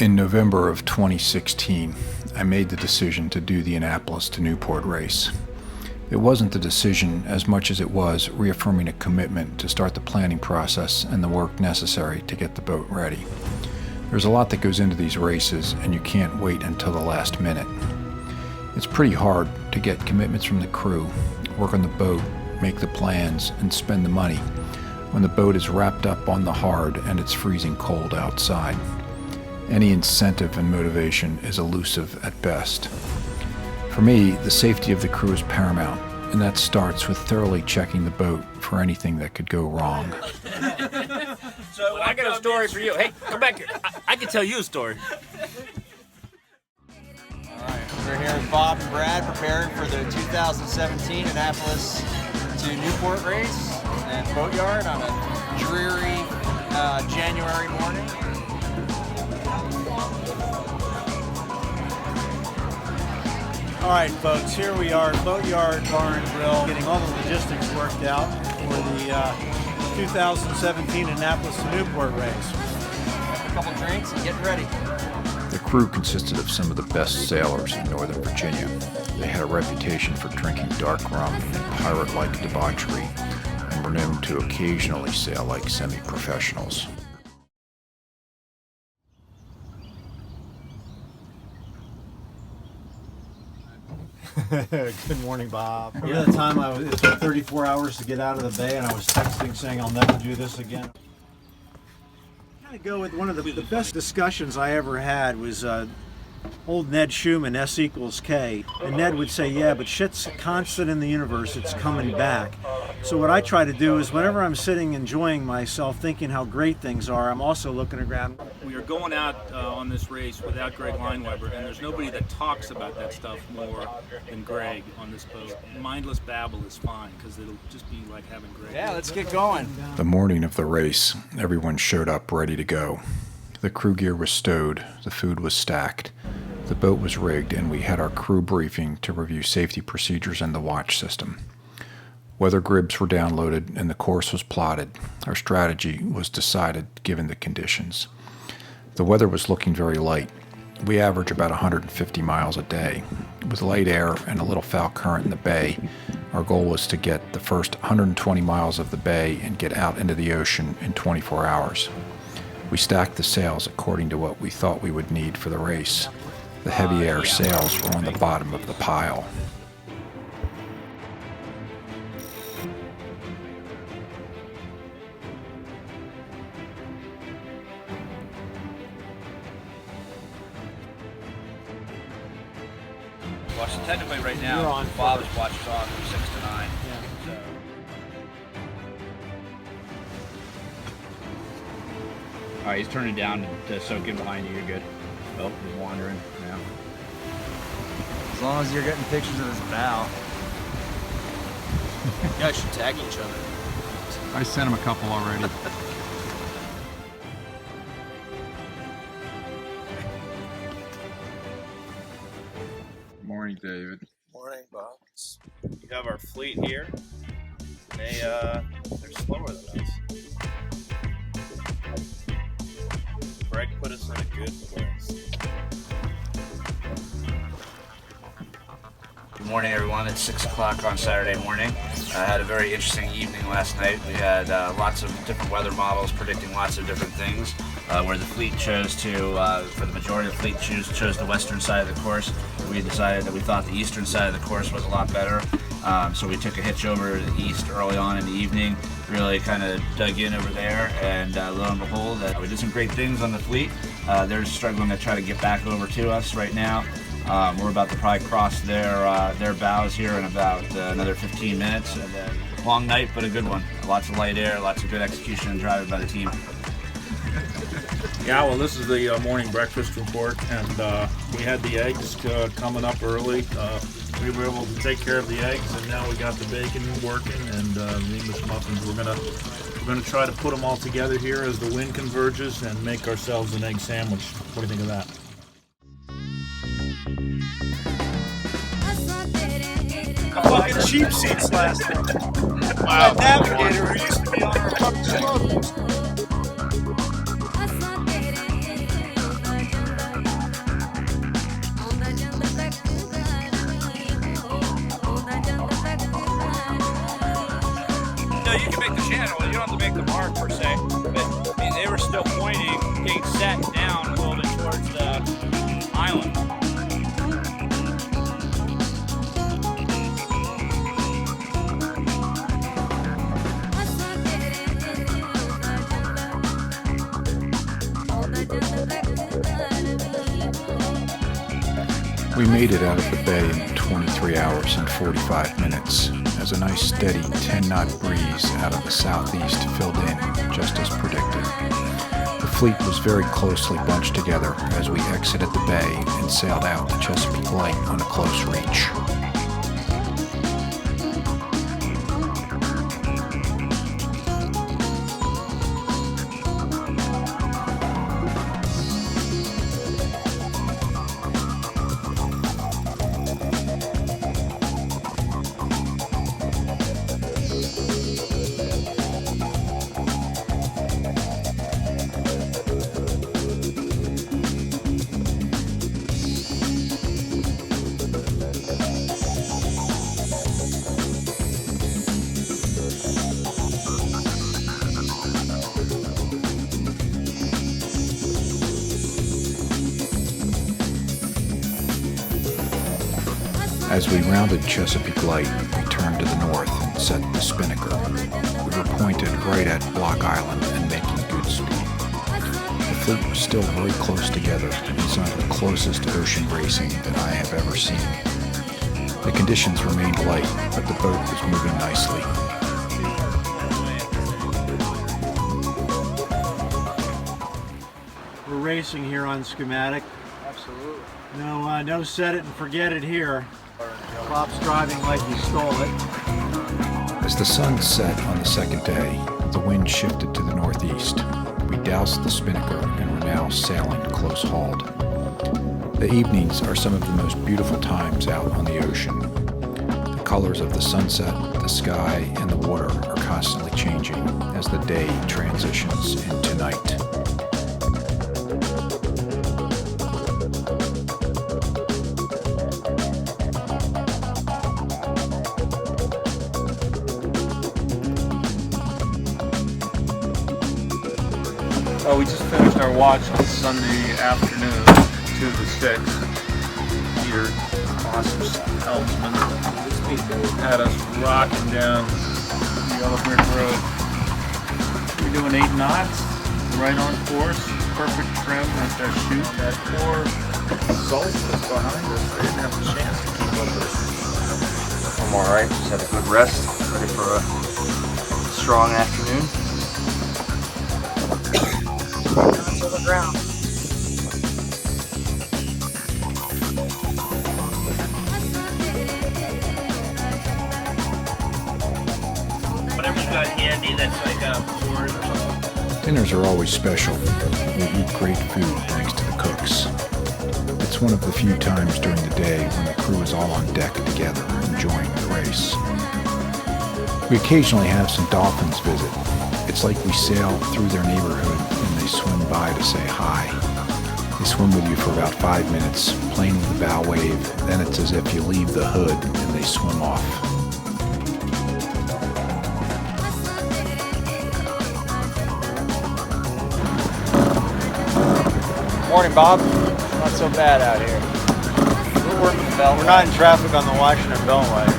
In November of 2016, I made the decision to do the Annapolis to Newport race. It wasn't the decision as much as it was reaffirming a commitment to start the planning process and the work necessary to get the boat ready. There's a lot that goes into these races, and you can't wait until the last minute. It's pretty hard to get commitments from the crew, work on the boat, make the plans, and spend the money when the boat is wrapped up on the hard and it's freezing cold outside. Any incentive and motivation is elusive at best. For me, the safety of the crew is paramount, and that starts with thoroughly checking the boat for anything that could go wrong. So I got a story for you. Hey, come back here. I can tell you a story. All right, we're here with Bob and Brad preparing for the 2017 Annapolis to Newport race and Boatyard on a dreary January morning. All right, folks, here we are at Boatyard Bar and Grill, getting all the logistics worked out for the 2017 Annapolis to Newport race. A couple drinks and getting ready. The crew consisted of some of the best sailors in Northern Virginia. They had a reputation for drinking dark rum and pirate-like debauchery, and were known to occasionally sail like semi-professionals. Good morning, Bob. Remember the time it took 34 hours to get out of the bay, and I was texting saying I'll never do this again? I'm going to go with one of the best discussions I ever had was old Ned Schumann, S equals K. And Ned would say, yeah, but shit's constant in the universe, it's coming back. So what I try to do is whenever I'm sitting enjoying myself, thinking how great things are, I'm also looking around. We are going out on this race without Greg Lineweber, and there's nobody that talks about that stuff more than Greg on this boat. Mindless babble is fine, because it'll just be like having Greg. Yeah, let's get going. The morning of the race, everyone showed up ready to go. The crew gear was stowed, the food was stacked, the boat was rigged, and we had our crew briefing to review safety procedures and the watch system. Weather grids were downloaded and the course was plotted. Our strategy was decided given the conditions. The weather was looking very light. We average about 150 miles a day. With light air and a little foul current in the bay, our goal was to get the first 120 miles of the bay and get out into the ocean in 24 hours. We stacked the sails according to what we thought we would need for the race. The heavy air sails were on the bottom of the pile. Well, so technically right now, Bob's watch is on from 6 to 9. Yeah. So. All right, he's turning down to soak in behind you. You're good. Oh, he's wandering now. As long as you're getting pictures of his bow. You guys should tag each other. I sent him a couple already. Morning, David. Morning, Bob. You have our fleet here. They're slower than us. Greg put us in a good place. Good morning, everyone. It's 6 o'clock on Saturday morning. I had a very interesting evening last night. We had lots of different weather models predicting lots of different things. Where the fleet chose to, for the majority of the fleet, chose the western side of the course. We decided that we thought the eastern side of the course was a lot better. So we took a hitch over to the east early on in the evening, really kind of dug in over there, and lo and behold, we did some great things on the fleet. They're struggling to try to get back over to us right now. We're about to probably cross their bows here in about another 15 minutes. And then long night, but a good one. Lots of light air, lots of good execution and driving by the team. Yeah, well, this is the morning breakfast report, and we had the eggs coming up early. We were able to take care of the eggs, and now we got the bacon working and the English muffins. We're gonna try to put them all together here as the wind converges and make ourselves an egg sandwich. What do you think of that? Fucking cheap seats last night. Wow. That navigator who used to be on our fucking boat. you can make the channel. You don't have to make the mark per se. But I mean, they were still pointing, getting set down a little bit towards the island. We made it out of the bay in 23 hours and 45 minutes as a nice steady 10-knot breeze out of the southeast filled in just as predicted. The fleet was very closely bunched together as we exited the bay and sailed out to Chesapeake Light on a close reach. As we rounded Chesapeake Light, we turned to the north and set the spinnaker. We were pointed right at Block Island and making good speed. The fleet was still very close together in some of the closest ocean racing that I have ever seen. The conditions remained light, but the boat was moving nicely. We're racing here on Schematic. Absolutely. No set it and forget it here. Bob's driving like he stole it. As the sun set on the second day, the wind shifted to the northeast. We doused the spinnaker and were now sailing close hauled. The evenings are some of the most beautiful times out on the ocean. The colors of the sunset, the sky, and the water are constantly changing as the day transitions into night. We just finished our watch on Sunday afternoon, 2 to 6. Peter, awesome helmsman, had us rocking down the Yellow Brick Road. We're doing 8 knots, right on course, perfect trim at their chute. That poor Solstice behind us, they didn't have a chance to keep up with us. I'm alright, just had a good rest, ready for a strong afternoon. To the ground. Whatever's got handy that's like board or something. Dinners are always special. We eat great food thanks to the cooks. It's one of the few times during the day when the crew is all on deck together, enjoying the race. We occasionally have some dolphins visit. It's like we sail through their neighborhood and they swim by to say hi. They swim with you for about 5 minutes, playing with the bow wave, then it's as if you leave the hood and they swim off. Morning, Bob. Not so bad out here. We're working the Beltway. We're not in traffic on the Washington Beltway.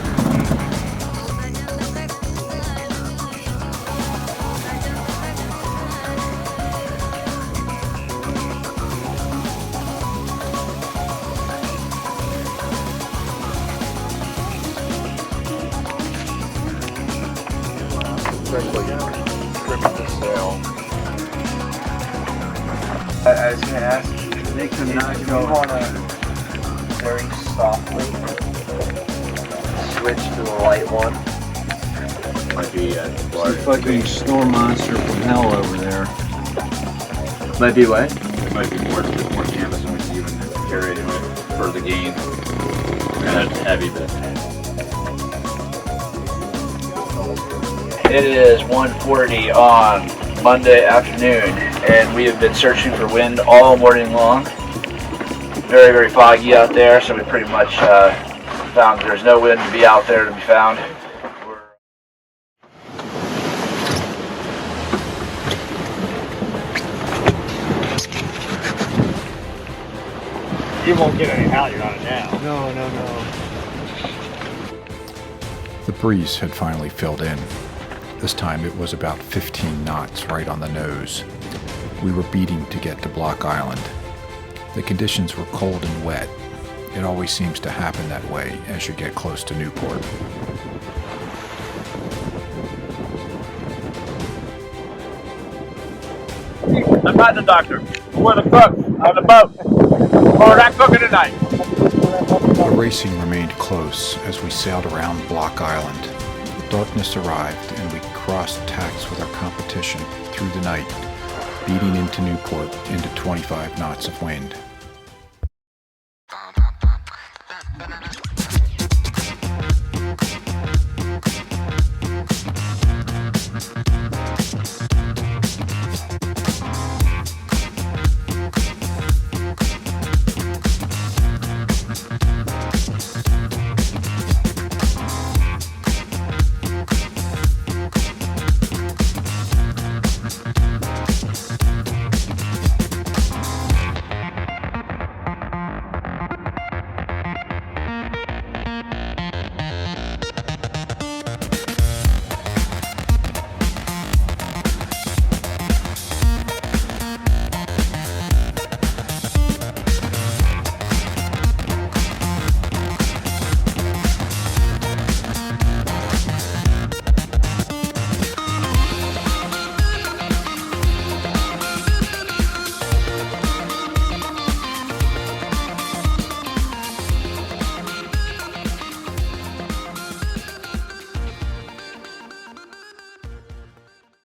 I was going to ask, they could not go. You want to very softly switch to the light one? Might be Fucking storm monster from hell over there. Might be what? it might be more canvas than we can even carry to it for the gain. And it's heavy, but It is 1:40 on Monday afternoon, and we have been searching for wind all morning long. Very, very foggy out there, so we pretty much found there's no wind to be out there to be found. You won't get any halyard on it now. No, no, no. The breeze had finally filled in. This time it was about 15 knots right on the nose. We were beating to get to Block Island. The conditions were cold and wet. It always seems to happen that way as you get close to Newport. I'm not the doctor. We're the cooks on the boat. We're not cooking tonight. The racing remained close as we sailed around Block Island. Darkness arrived and we crossed tacks with our competition through the night, beating into Newport into 25 knots of wind.